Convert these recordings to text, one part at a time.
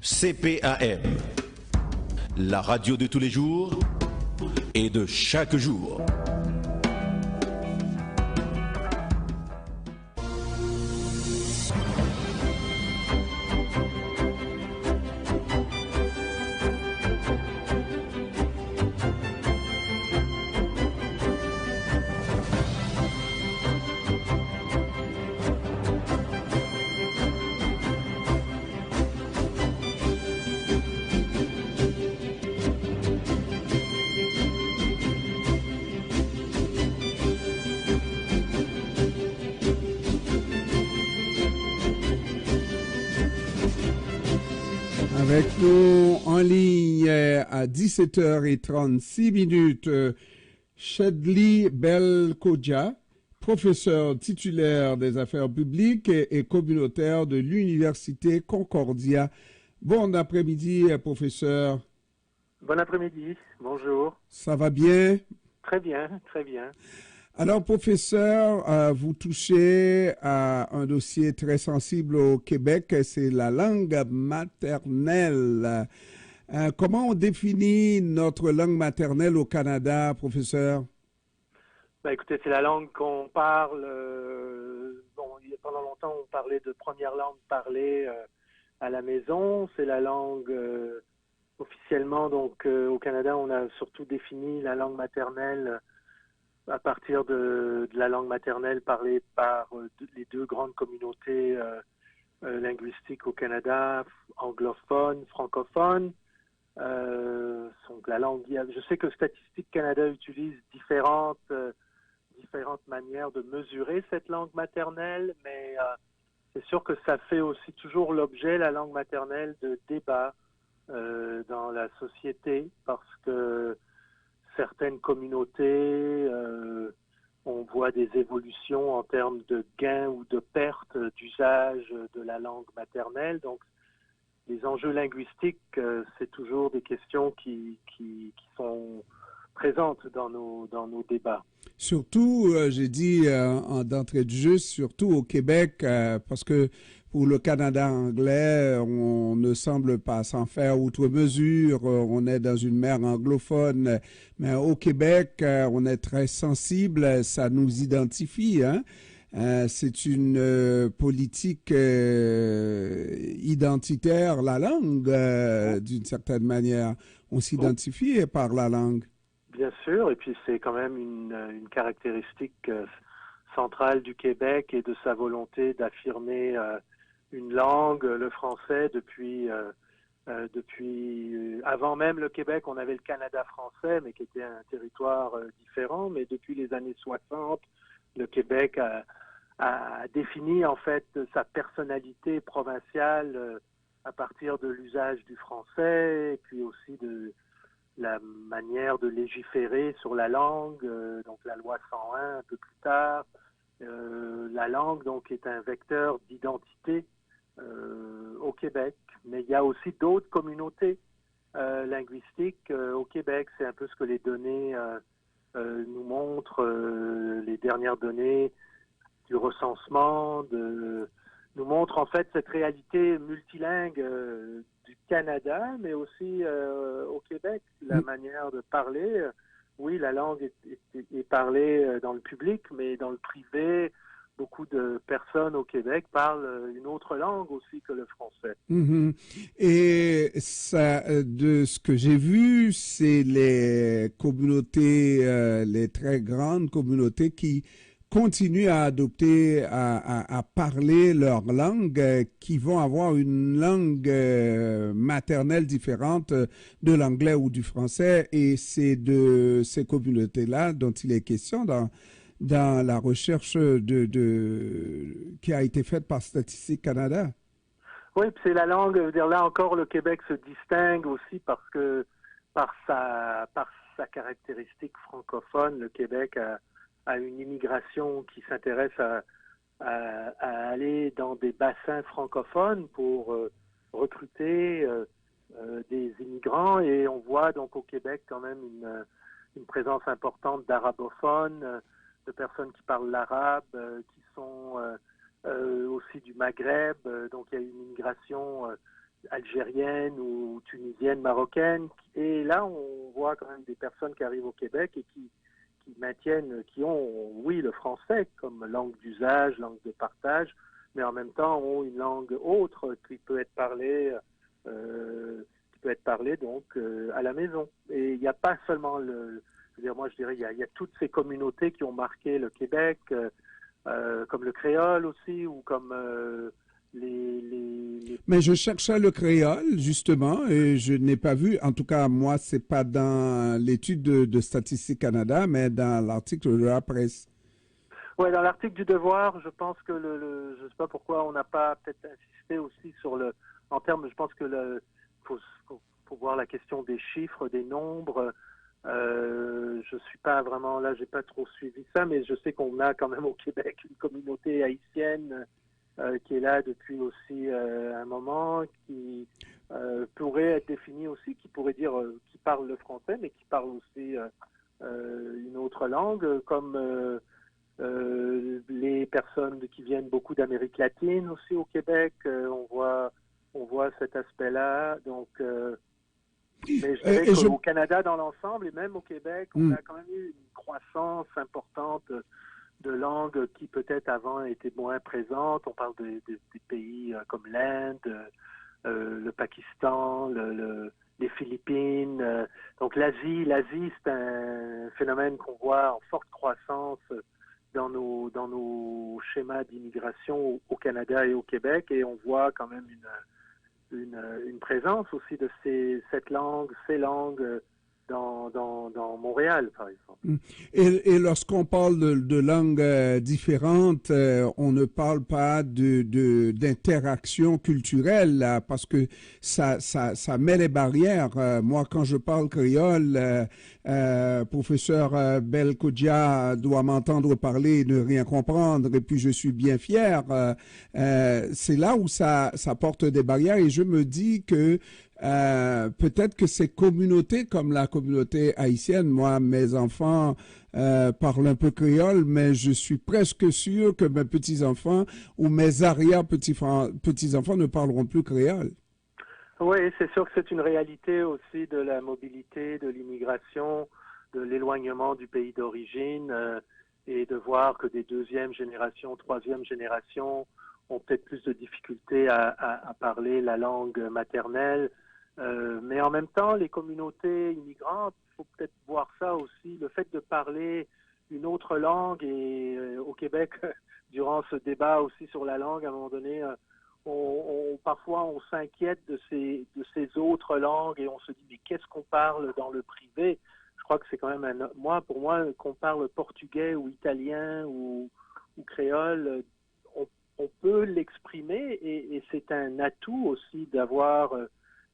CPAM, la radio de tous les jours et de chaque jour. Avec nous en ligne à 17h36, Chedly Belkodja, professeur titulaire des affaires publiques et communautaires de l'Université Concordia. Bon après-midi, professeur. Bon après-midi, bonjour. Ça va bien? Très bien, très bien. Alors, professeur, vous touchez à un dossier très sensible au Québec, c'est la langue maternelle. Comment on définit notre langue maternelle au Canada, professeur? Ben, écoutez, c'est la langue qu'on parle. Pendant longtemps, on parlait de première langue parlée à la maison. C'est la langue officiellement, donc au Canada, on a surtout défini la langue maternelle à partir de la langue maternelle parlée par les deux grandes communautés linguistiques au Canada, anglophone, francophone. Donc la langue, je sais que Statistique Canada utilise différentes manières de mesurer cette langue maternelle, mais c'est sûr que ça fait aussi toujours l'objet, la langue maternelle, de débats dans la société, parce que certaines communautés, on voit des évolutions en termes de gains ou de perte d'usage de la langue maternelle. Donc, les enjeux linguistiques, c'est toujours des questions qui sont présentes dans nos débats. Surtout, j'ai dit d'entrée de jeu, surtout au Québec, parce que pour le Canada anglais, on ne semble pas s'en faire outre mesure. On est dans une mer anglophone, mais au Québec, on est très sensible. Ça nous identifie, hein. C'est une politique identitaire, la langue, d'une certaine manière. On s'identifie par la langue. Bien sûr, et puis c'est quand même une caractéristique centrale du Québec et de sa volonté d'affirmer une langue, le français, depuis avant même le Québec, on avait le Canada français, mais qui était un territoire différent. Mais depuis les années 60, le Québec a défini en fait sa personnalité provinciale à partir de l'usage du français, et puis aussi de la manière de légiférer sur la langue, donc la loi 101 un peu plus tard. La langue donc est un vecteur d'identité au Québec, mais il y a aussi d'autres communautés linguistiques au Québec. C'est un peu ce que les données nous montrent, les dernières données du recensement, nous montrent en fait cette réalité multilingue du Canada, mais aussi au Québec, la manière de parler. Oui, la langue est parlée dans le public, mais dans le privé, beaucoup de personnes au Québec parlent une autre langue aussi que le français. Mm-hmm. Et ça, de ce que j'ai vu, c'est les communautés, les très grandes communautés qui continuent à adopter, à parler leur langue, qui vont avoir une langue maternelle différente de l'anglais ou du français. Et c'est de ces communautés-là dont il est question dans la recherche qui a été faite par Statistique Canada. Oui, c'est la langue. Je veux dire, là encore, le Québec se distingue aussi parce que par sa caractéristique francophone, le Québec a une immigration qui s'intéresse à aller dans des bassins francophones pour recruter des immigrants, et on voit donc au Québec quand même une présence importante d'arabophones, de personnes qui parlent l'arabe, qui sont aussi du Maghreb. Donc il y a une immigration algériennes ou tunisiennes, marocaines. Et là, on voit quand même des personnes qui arrivent au Québec et qui maintiennent, qui ont, oui, le français comme langue d'usage, langue de partage, mais en même temps ont une langue autre qui peut être parlée, donc à la maison. Et il n'y a pas seulement moi je dirais, il y a toutes ces communautés qui ont marqué le Québec, comme le créole aussi, ou comme Mais je cherchais le créole, justement, et je n'ai pas vu. En tout cas, moi, c'est pas dans l'étude de Statistique Canada, mais dans l'article de la presse. Ouais, dans l'article du Devoir, je pense que je sais pas pourquoi on n'a pas peut-être insisté aussi sur en termes, je pense que faut voir la question des chiffres, des nombres. Je suis pas vraiment là, j'ai pas trop suivi ça, mais je sais qu'on a quand même au Québec une communauté haïtienne qui est là depuis aussi un moment, qui pourrait être définie aussi, qui pourrait dire qui parle le français, mais qui parle aussi une autre langue, comme les personnes qui viennent beaucoup d'Amérique latine aussi au Québec. On voit cet aspect-là. Donc, mais je dirais qu'au Canada dans l'ensemble et même au Québec, on a quand même eu une croissance importante de langues qui peut-être avant étaient moins présentes. On parle des pays comme l'Inde, le Pakistan, les Philippines. Donc l'Asie, c'est un phénomène qu'on voit en forte croissance dans nos schémas d'immigration au Canada et au Québec, et on voit quand même une présence aussi de ces langues dans Montréal, par exemple. Et lorsqu'on parle de langues différentes, on ne parle pas d'interaction culturelle, là, parce que ça met les barrières. Moi, quand je parle créole, professeur Belkodia doit m'entendre parler et ne rien comprendre, et puis je suis bien fier. C'est là où ça porte des barrières, et je me dis que peut-être que ces communautés comme la communauté haïtienne, moi, mes enfants parlent un peu créole, mais je suis presque sûr que mes petits-enfants ou mes arrière-petits-enfants ne parleront plus créole. Oui, c'est sûr que c'est une réalité aussi de la mobilité, de l'immigration, de l'éloignement du pays d'origine, et de voir que des deuxième génération, troisième génération ont peut-être plus de difficultés à parler la langue maternelle. Mais en même temps, les communautés immigrantes, il faut peut-être voir ça aussi, le fait de parler une autre langue, et au Québec, durant ce débat aussi sur la langue, à un moment donné, parfois on s'inquiète de ces autres langues, et on se dit mais qu'est-ce qu'on parle dans le privé? Je crois que c'est quand même pour moi, qu'on parle portugais ou italien ou créole, on peut l'exprimer, et c'est un atout aussi d'avoir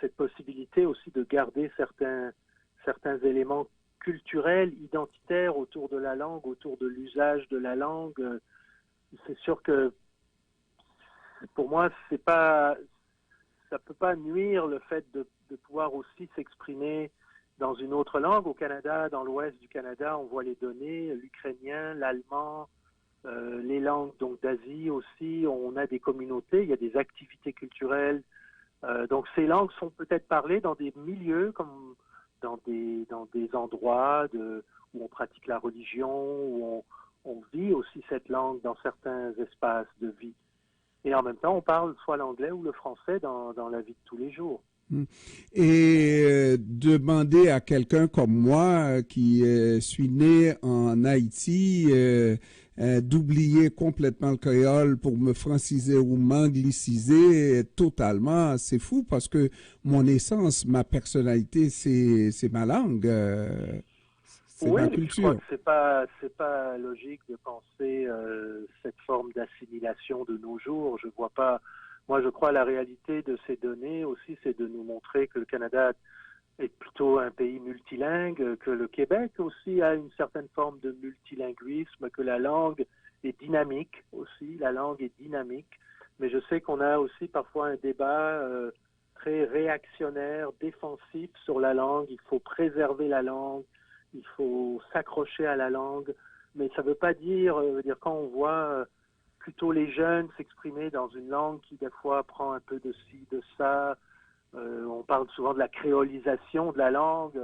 cette possibilité aussi de garder certains éléments culturels, identitaires autour de la langue, autour de l'usage de la langue. C'est sûr que pour moi, ça peut pas nuire le fait de pouvoir aussi s'exprimer dans une autre langue. Au Canada, dans l'ouest du Canada, on voit les données, l'ukrainien, l'allemand, les langues donc d'Asie aussi. On a des communautés, il y a des activités culturelles. Donc ces langues sont peut-être parlées dans des milieux, comme dans des endroits où on pratique la religion, où on vit aussi cette langue dans certains espaces de vie. Et en même temps, on parle soit l'anglais ou le français dans la vie de tous les jours. Et demander à quelqu'un comme moi, qui suis né en Haïti, d'oublier complètement le créole pour me franciser ou m'angliciser totalement, c'est fou, parce que mon essence, ma personnalité, c'est ma langue. C'est oui, ma culture. Je crois que c'est pas logique de penser cette forme d'assimilation de nos jours. Je vois pas. Moi, je crois la réalité de ces données aussi, c'est de nous montrer que le Canada est plutôt un pays multilingue, que le Québec aussi a une certaine forme de multilinguisme, que la langue est dynamique aussi. La langue est dynamique, mais je sais qu'on a aussi parfois un débat très réactionnaire, défensif sur la langue. Il faut préserver la langue. Il faut s'accrocher à la langue, mais ça ne veut pas dire quand on voit plutôt les jeunes s'exprimer dans une langue qui des fois prend un peu de ci, de ça, parle souvent de la créolisation de la langue.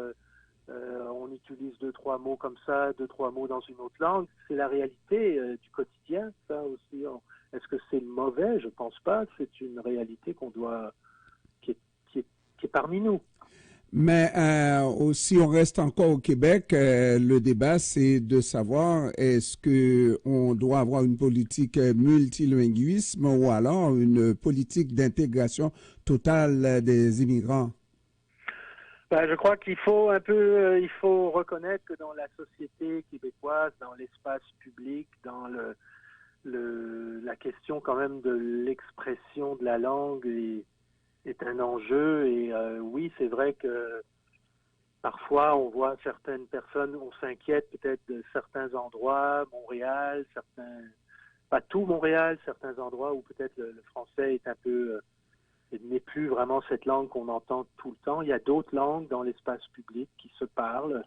On utilise 2-3 mots comme ça, 2-3 mots dans une autre langue. C'est la réalité du quotidien, ça aussi. Est-ce que c'est mauvais? Je pense pas. C'est une réalité qui est parmi nous. Mais si on reste encore au Québec, le débat, c'est de savoir est-ce qu'on doit avoir une politique multilinguisme ou alors une politique d'intégration totale des immigrants? Je crois qu'il faut il faut reconnaître que dans la société québécoise, dans l'espace public, dans la question quand même de l'expression de la langue est un enjeu. Et oui, c'est vrai que parfois on voit certaines personnes, on s'inquiète peut-être de certains endroits, Montréal, pas tout Montréal, certains endroits où peut-être le français est un peu n'est plus vraiment cette langue qu'on entend tout le temps. Il y a d'autres langues dans l'espace public qui se parlent.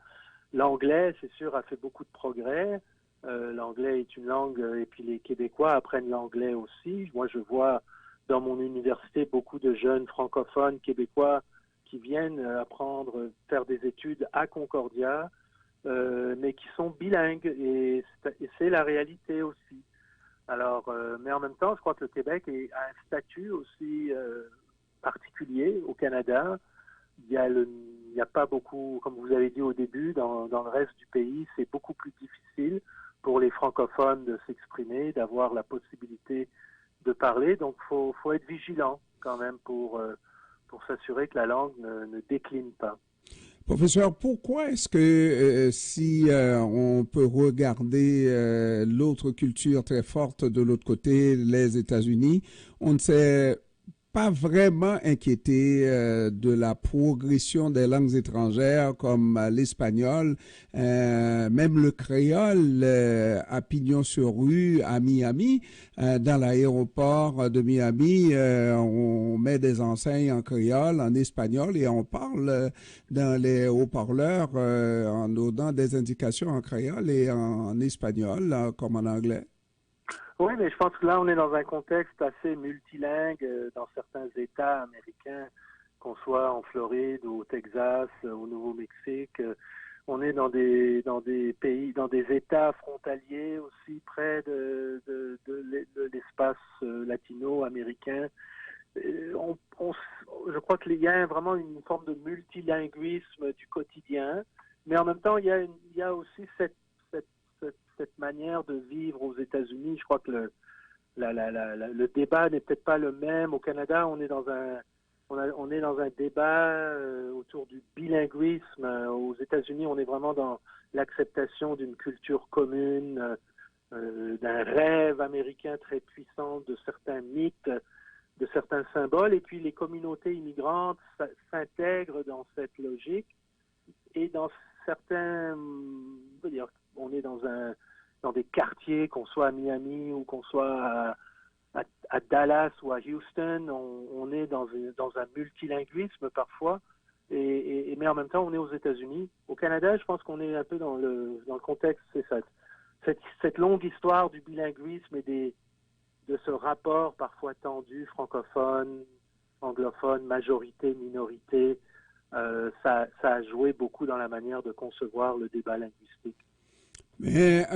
L'anglais, c'est sûr, a fait beaucoup de progrès. L'anglais est une langue, et puis les Québécois apprennent l'anglais aussi. Moi, je vois dans mon université beaucoup de jeunes francophones québécois qui viennent faire des études à Concordia, mais qui sont bilingues, et c'est la réalité aussi. Alors, mais en même temps, je crois que le Québec a un statut aussi particulier au Canada. Il y a pas beaucoup, comme vous avez dit au début, dans le reste du pays, c'est beaucoup plus difficile pour les francophones de s'exprimer, d'avoir la possibilité de parler. Donc, faut être vigilant quand même pour s'assurer que la langue ne décline pas. Professeur, pourquoi est-ce que si on peut regarder l'autre culture très forte de l'autre côté, les États-Unis, on ne s'est pas vraiment inquiété de la progression des langues étrangères comme l'espagnol, même le créole à pignon sur rue à Miami. Dans l'aéroport de Miami, on met des enseignes en créole, en espagnol et on parle dans les haut-parleurs en donnant des indications en créole et en espagnol comme en anglais. Oui, mais je pense que là, on est dans un contexte assez multilingue dans certains États américains, qu'on soit en Floride ou au Texas, au Nouveau-Mexique. On est dans des pays, dans des États frontaliers aussi près de l'espace latino-américain. Je crois qu'il y a vraiment une forme de multilinguisme du quotidien, mais en même temps, il y a aussi cette manière de vivre aux États-Unis. Je crois que le débat n'est peut-être pas le même. Au Canada, on est dans un débat autour du bilinguisme. Aux États-Unis, on est vraiment dans l'acceptation d'une culture commune, d'un rêve américain très puissant, de certains mythes, de certains symboles. Et puis les communautés immigrantes s'intègrent dans cette logique. Et dans certains, on est dans des quartiers, qu'on soit à Miami ou qu'on soit à Dallas ou à Houston, on est dans un multilinguisme parfois, mais en même temps on est aux États-Unis. Au Canada, je pense qu'on est un peu dans le contexte, c'est ça, cette longue histoire du bilinguisme et de ce rapport parfois tendu, francophone, anglophone, majorité, minorité. Ça a joué beaucoup dans la manière de concevoir le débat linguistique. Mais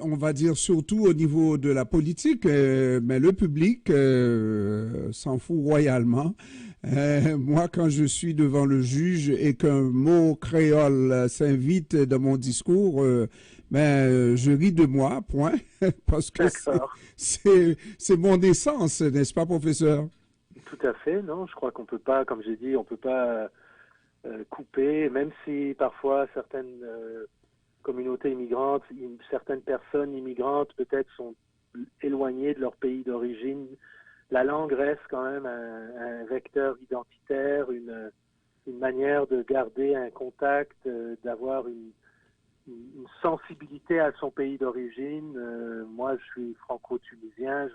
on va dire surtout au niveau de la politique, mais le public s'en fout royalement. Moi, quand je suis devant le juge et qu'un mot créole s'invite dans mon discours, je ris de moi, point, parce que c'est mon essence, n'est-ce pas, professeur? Tout à fait, non, je crois qu'on peut pas, comme j'ai dit, on peut pas couper, même si parfois certaines communautés immigrantes, certaines personnes immigrantes peut-être sont éloignées de leur pays d'origine. La langue reste quand même un vecteur identitaire, une manière de garder un contact, d'avoir une sensibilité à son pays d'origine. Moi, je suis franco-tunisien,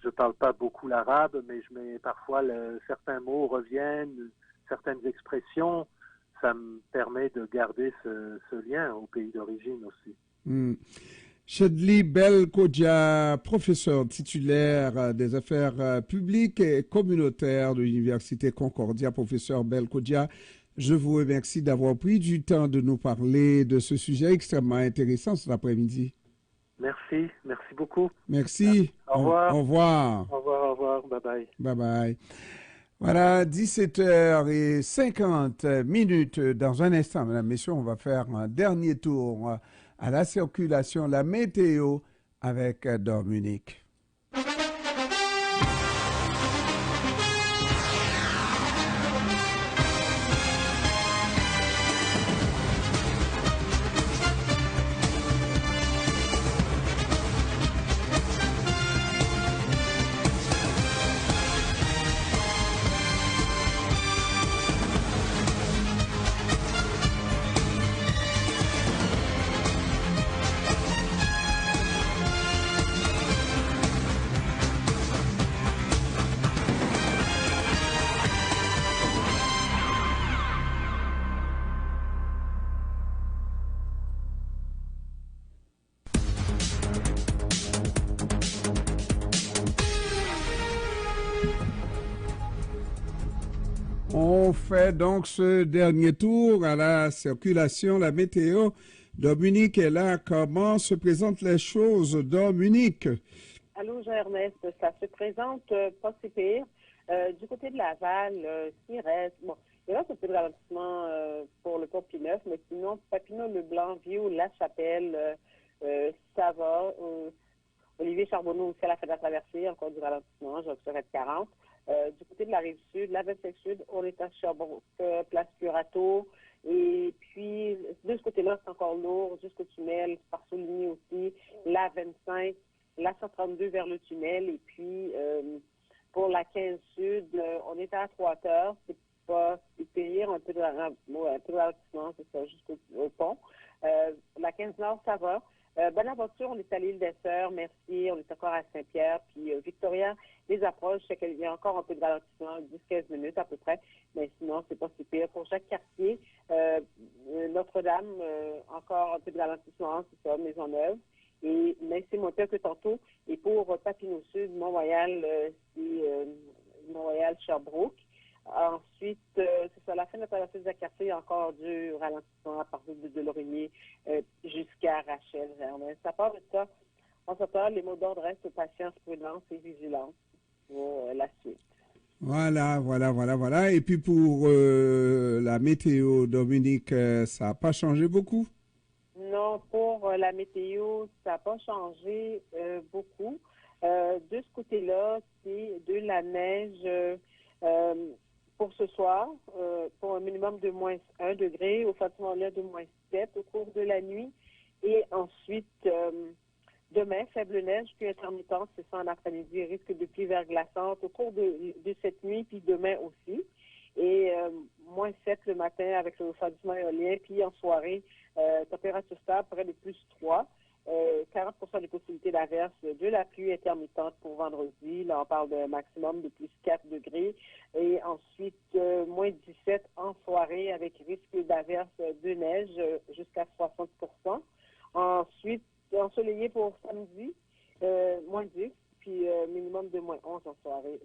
je parle pas beaucoup l'arabe, mais parfois certains mots reviennent, certaines expressions. Ça me permet de garder ce lien au pays d'origine aussi. Chedli Belkodia, professeur titulaire des affaires publiques et communautaires de l'Université Concordia. Professeur Belkodia, je vous remercie d'avoir pris du temps de nous parler de ce sujet extrêmement intéressant cet après-midi. Merci beaucoup. Merci. Au revoir. Au revoir. Au revoir, au revoir. Bye bye. Bye bye. Voilà, 17h50. Dans un instant, mesdames, messieurs, on va faire un dernier tour à la circulation, la météo avec Dominique. On fait donc ce dernier tour à la circulation, la météo. Dominique est là. Comment se présentent les choses, Dominique? Allô, Jean-Ernest. Ça se présente pas si pire. Du côté de Laval, s'il reste, bon, il reste un peu de ralentissement pour le pont Pinneuf, mais sinon, Papineau-le-Blanc, Vieux, La Chapelle, ça va. Olivier Charbonneau aussi à la fin de la traversée, encore du ralentissement, j'observe 40. Du côté de la Rive-Sud, la 25 Sud, on est à Sherbrooke, place Curato. Et puis, de ce côté-là, c'est encore lourd, jusqu'au tunnel, par Souligny aussi, la 25, la 132 vers le tunnel. Et puis, pour la 15 Sud, on est à 3 heures. C'est pas si pire, un peu de ralentissement, c'est ça, jusqu'au pont. La 15 Nord, ça va. Bonaventure, on est à l'île des Sœurs, Mercier, on est encore à Saint-Pierre, puis Victoria, les approches, c'est qu'il y a encore un peu de ralentissement, 10-15 minutes à peu près, mais sinon, c'est pas si pire. Pour Jacques-Cartier, Notre-Dame, encore un peu de ralentissement, c'est ça, Maisonneuve, et mais c'est moins pire que tantôt. Et pour Papineau-Sud, Mont-Royal, c'est Mont-Royal-Sherbrooke. Ensuite, c'est ça, la fin de la traversée de Jacques-Cartier, il y a encore du ralentissement à partir de Lorimier jusqu'à Rachel. À part de ça, en ce temps, les mots d'ordre restent patience, prudence et vigilance pour la suite. Voilà. Et puis pour la météo, Dominique, ça n'a pas changé beaucoup? Non, pour la météo, ça n'a pas changé beaucoup. De ce côté-là, c'est de la neige pour ce soir, pour un minimum de moins 1 degré, au Fatigue de moins 7 au cours de la nuit. Et ensuite, demain, faible neige, puis intermittente, c'est ça en après-midi, risque de pluie verglaçante au cours de cette nuit, puis demain aussi. Et moins 7 le matin avec le refroidissement éolien, puis en soirée, température stable, près de plus 3. 40% des possibilités d'averse, de la pluie intermittente pour vendredi. Là, on parle d'un maximum de plus 4 degrés. Et ensuite, moins 17 en soirée avec risque d'averse de neige jusqu'à 60%. Ensuite, ensoleillé pour samedi, moins 10, puis minimum de moins 11 en soirée.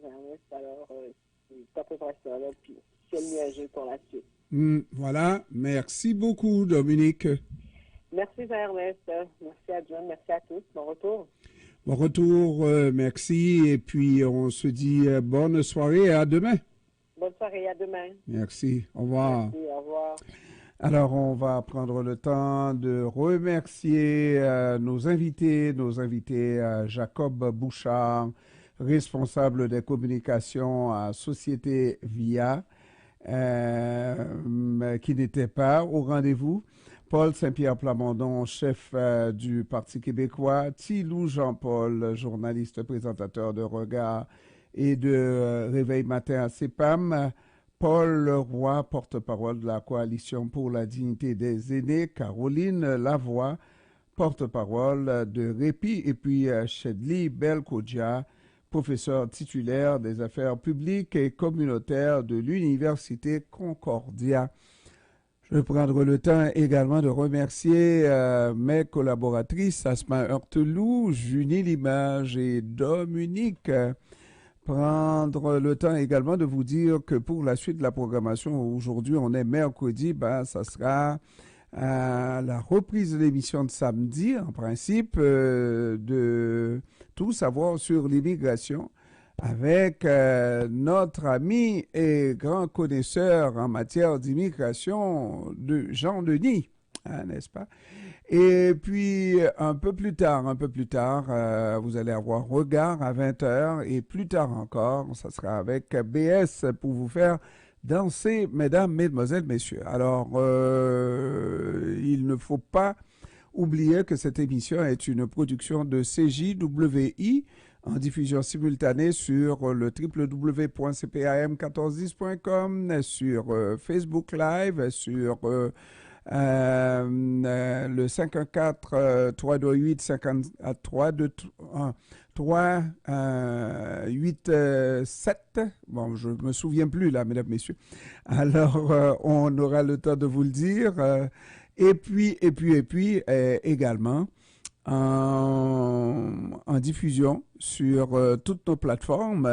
Alors, c'est à peu près ça, là, puis ciel nuageux pour la suite. Voilà, merci beaucoup, Dominique. Merci, Jean-Ernest. Merci à John. Merci à tous. Bon retour. Bon retour, merci. Et puis, on se dit bonne soirée et à demain. Bonne soirée, à demain. Merci. Au revoir. Merci, au revoir. Alors, on va prendre le temps de remercier nos invités, Jacob Bouchard, responsable des communications à Société Via, qui n'était pas au rendez-vous. Paul Saint-Pierre Plamondon, chef du Parti québécois, Thilou Jean-Paul, journaliste présentateur de Regard et de Réveil Matin à CEPAM, Paul Leroy, porte-parole de la Coalition pour la dignité des aînés, Caroline Lavoie, porte-parole de Répit, et puis Chedli Belkodia, professeur titulaire des affaires publiques et communautaires de l'Université Concordia. Je vais prendre le temps également de remercier mes collaboratrices, Asma Heurtelou, Junie Limage et Dominique. Prendre le temps également de vous dire que pour la suite de la programmation, aujourd'hui, on est mercredi, ça sera la reprise de l'émission de samedi, en principe, de tout savoir sur l'immigration avec notre ami et grand connaisseur en matière d'immigration, Jean Denis, n'est-ce pas? Et puis, un peu plus tard, vous allez avoir Regard à 20h et plus tard encore, ça sera avec BS pour vous faire danser, mesdames, mesdemoiselles, messieurs. Alors, il ne faut pas oublier que cette émission est une production de CJWI en diffusion simultanée sur le www.cpam1410.com, sur Facebook Live, sur le 514-328-53-387. Bon, je me souviens plus là, mesdames, messieurs. Alors, on aura le temps de vous le dire. Et puis, également, en diffusion sur toutes nos plateformes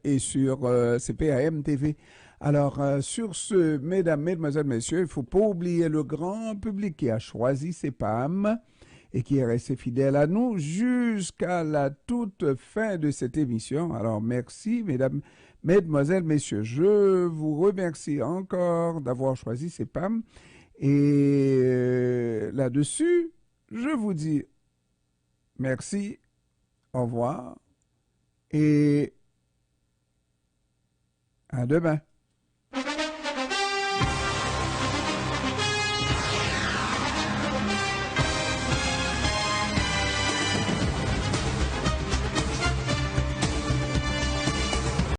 et sur CPAM TV. Alors, sur ce, mesdames, mesdemoiselles, messieurs, il ne faut pas oublier le grand public qui a choisi CPAM et qui est resté fidèle à nous jusqu'à la toute fin de cette émission. Alors, merci, mesdames, mesdemoiselles, messieurs. Je vous remercie encore d'avoir choisi CPAM. Et là-dessus, je vous dis merci, au revoir et à demain.